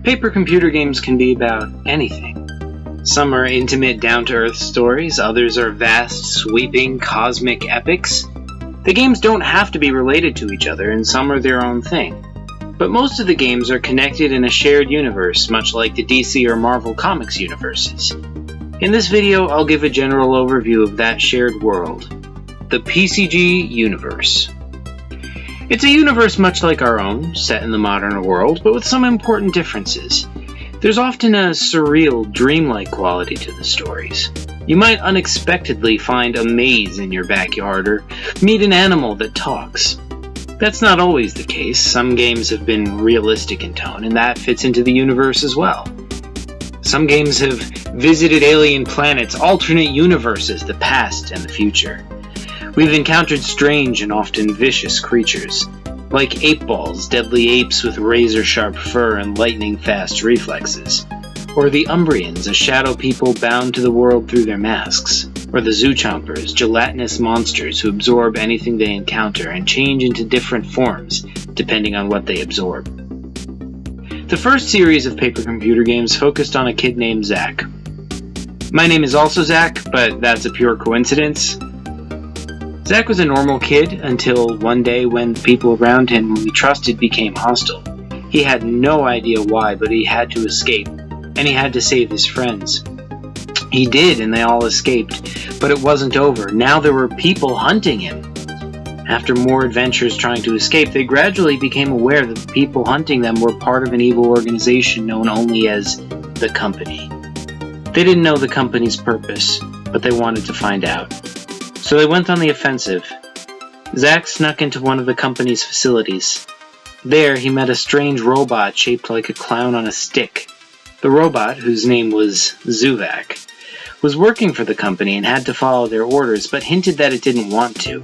Paper computer games can be about anything. Some are intimate, down-to-earth stories, others are vast, sweeping, cosmic epics. The games don't have to be related to each other, and some are their own thing. But most of the games are connected in a shared universe, much like the DC or Marvel Comics universes. In this video, I'll give a general overview of that shared world, the PCG Universe. It's a universe much like our own, set in the modern world, but with some important differences. There's often a surreal, dreamlike quality to the stories. You might unexpectedly find a maze in your backyard or meet an animal that talks. That's not always the case. Some games have been realistic in tone, and that fits into the universe as well. Some games have visited alien planets, alternate universes, the past and the future. We've encountered strange and often vicious creatures, like ape balls, deadly apes with razor-sharp fur and lightning-fast reflexes. Or the Umbrians, a shadow people bound to the world through their masks. Or the Zoochompers, gelatinous monsters who absorb anything they encounter and change into different forms, depending on what they absorb. The first series of paper computer games focused on a kid named Zack. My name is also Zack, but that's a pure coincidence. Zack was a normal kid until one day when the people around him whom he trusted became hostile. He had no idea why, but he had to escape, and he had to save his friends. He did, and they all escaped, but it wasn't over. Now there were people hunting him. After more adventures trying to escape, they gradually became aware that the people hunting them were part of an evil organization known only as the Company. They didn't know the Company's purpose, but they wanted to find out. So they went on the offensive. Zack snuck into one of the Company's facilities. There, he met a strange robot shaped like a clown on a stick. The robot, whose name was Zuvak, was working for the Company and had to follow their orders, but hinted that it didn't want to.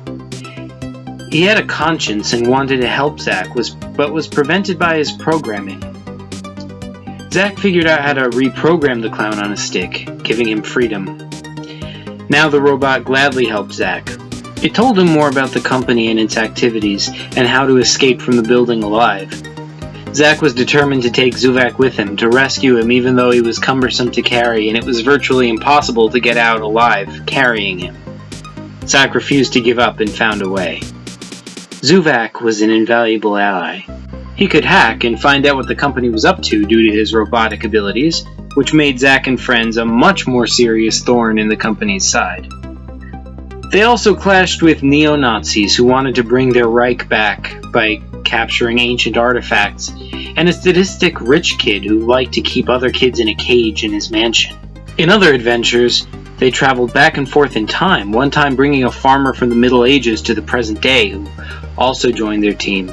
He had a conscience and wanted to help Zack, but was prevented by his programming. Zack figured out how to reprogram the clown on a stick, giving him freedom. Now the robot gladly helped Zack. It told him more about the Company and its activities, and how to escape from the building alive. Zack was determined to take Zuvak with him, to rescue him even though he was cumbersome to carry, and it was virtually impossible to get out alive, carrying him. Zack refused to give up and found a way. Zuvak was an invaluable ally. He could hack and find out what the Company was up to due to his robotic abilities, which made Zack and friends a much more serious thorn in the Company's side. They also clashed with neo-Nazis who wanted to bring their Reich back by capturing ancient artifacts, and a sadistic rich kid who liked to keep other kids in a cage in his mansion. In other adventures, they traveled back and forth in time, one time bringing a farmer from the Middle Ages to the present day who also joined their team.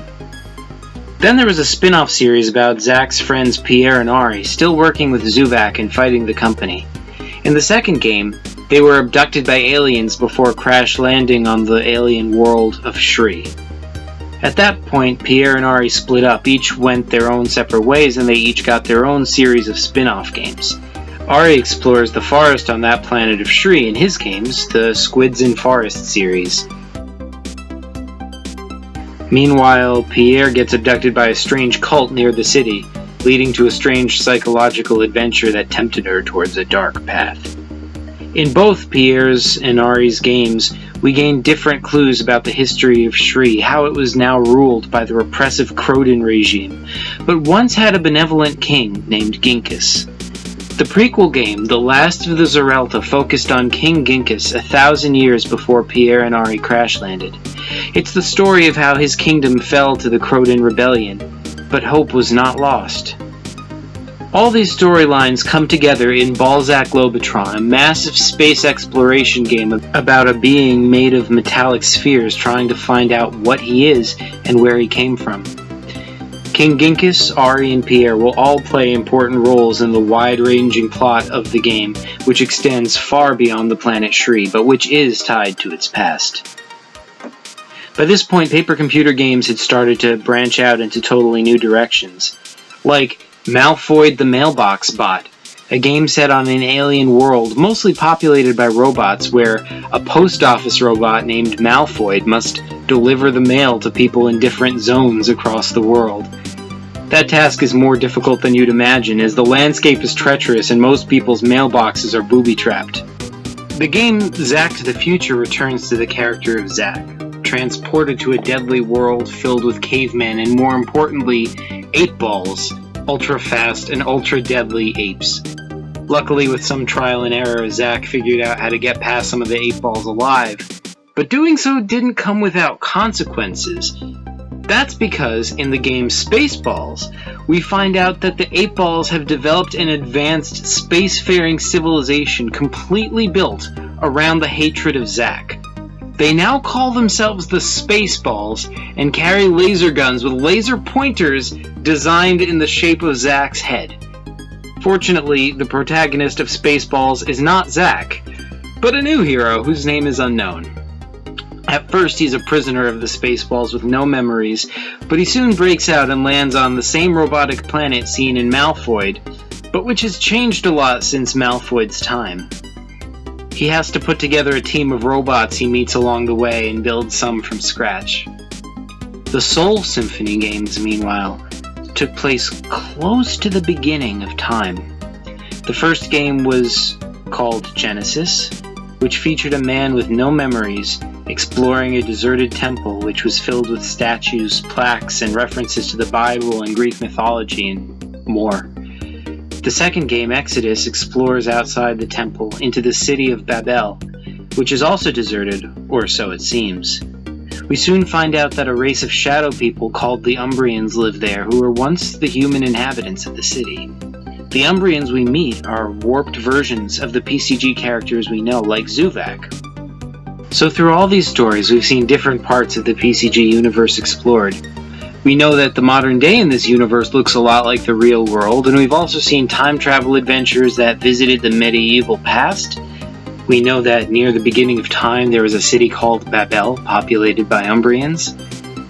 Then there was a spin-off series about Zack's friends Pierre and Ari, still working with Zuvak and fighting the Company. In the second game, they were abducted by aliens before crash landing on the alien world of Shree. At that point, Pierre and Ari split up, each went their own separate ways, and they each got their own series of spin-off games. Ari explores the forest on that planet of Shree in his games, the Squids in Forest series. Meanwhile, Pierre gets abducted by a strange cult near the city, leading to a strange psychological adventure that tempted her towards a dark path. In both Pierre's and Ari's games, we gain different clues about the history of Shree, how it was now ruled by the repressive Kroden regime, but once had a benevolent king named Ginkus. The prequel game, The Last of the Zorelta, focused on King Ginkus 1,000 years before Pierre and Ari crash-landed. It's the story of how his kingdom fell to the Kroden rebellion, but hope was not lost. All these storylines come together in Balzak Globotron, a massive space exploration game about a being made of metallic spheres trying to find out what he is and where he came from. King Ginkus, Ari, and Pierre will all play important roles in the wide-ranging plot of the game, which extends far beyond the planet Shree, but which is tied to its past. By this point, paper computer games had started to branch out into totally new directions, like Malphoid the Mailbox-Bot, a game set on an alien world mostly populated by robots where a post office robot named Malphoid must deliver the mail to people in different zones across the world. That task is more difficult than you'd imagine, as the landscape is treacherous and most people's mailboxes are booby-trapped. The game Zack to the Future returns to the character of Zack, transported to a deadly world filled with cavemen and, more importantly, 8-balls, ultra-fast and ultra-deadly apes. Luckily, with some trial and error, Zack figured out how to get past some of the 8-balls alive, but doing so didn't come without consequences. That's because in the game Spaceballs, we find out that the 8-balls have developed an advanced spacefaring civilization completely built around the hatred of Zack. They now call themselves the Spaceballs and carry laser guns with laser pointers designed in the shape of Zack's head. Fortunately, the protagonist of Spaceballs is not Zack, but a new hero whose name is unknown. At first, he's a prisoner of the Spaceballs with no memories, but he soon breaks out and lands on the same robotic planet seen in Malphoid, but which has changed a lot since Malphoid's time. He has to put together a team of robots he meets along the way and build some from scratch. The Soul Symphony games, meanwhile, took place close to the beginning of time. The first game was called Genesis, which featured a man with no memories exploring a deserted temple which was filled with statues, plaques, and references to the Bible and Greek mythology and more. The second game, Exodus, explores outside the temple into the city of Babel, which is also deserted, or so it seems. We soon find out that a race of shadow people called the Umbrians live there, who were once the human inhabitants of the city. The Umbrians we meet are warped versions of the PCG characters we know, like Zuvak. So through all these stories, we've seen different parts of the PCG universe explored. We know that the modern day in this universe looks a lot like the real world, and we've also seen time travel adventures that visited the medieval past. We know that near the beginning of time there was a city called Babel, populated by Umbrians.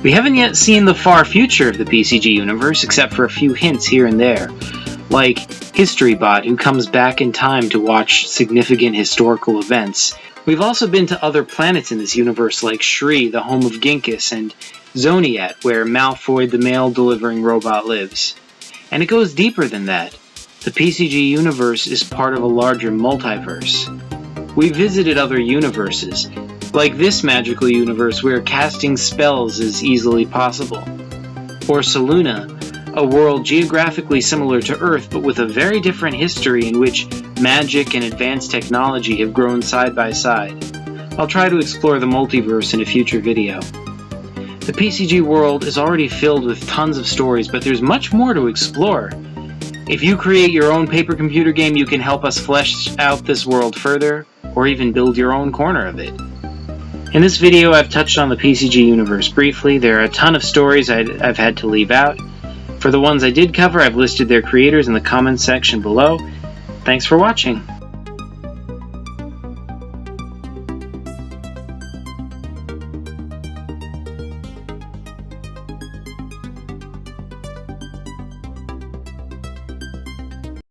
We haven't yet seen the far future of the PCG universe, except for a few hints here and there, like HistoryBot, who comes back in time to watch significant historical events. We've also been to other planets in this universe, like Shree, the home of Ginkus, and Zoniat, where Malphoid, the mail-delivering robot, lives. And it goes deeper than that. The PCG universe is part of a larger multiverse. We visited other universes, like this magical universe where casting spells is easily possible. Or Soluna, a world geographically similar to Earth but with a very different history in which magic and advanced technology have grown side by side. I'll try to explore the multiverse in a future video. The PCG world is already filled with tons of stories, but there's much more to explore. If you create your own paper computer game, you can help us flesh out this world further, or even build your own corner of it. In this video, I've touched on the PCG universe briefly. There are a ton of stories I've had to leave out. For the ones I did cover, I've listed their creators in the comments section below. Thanks for watching.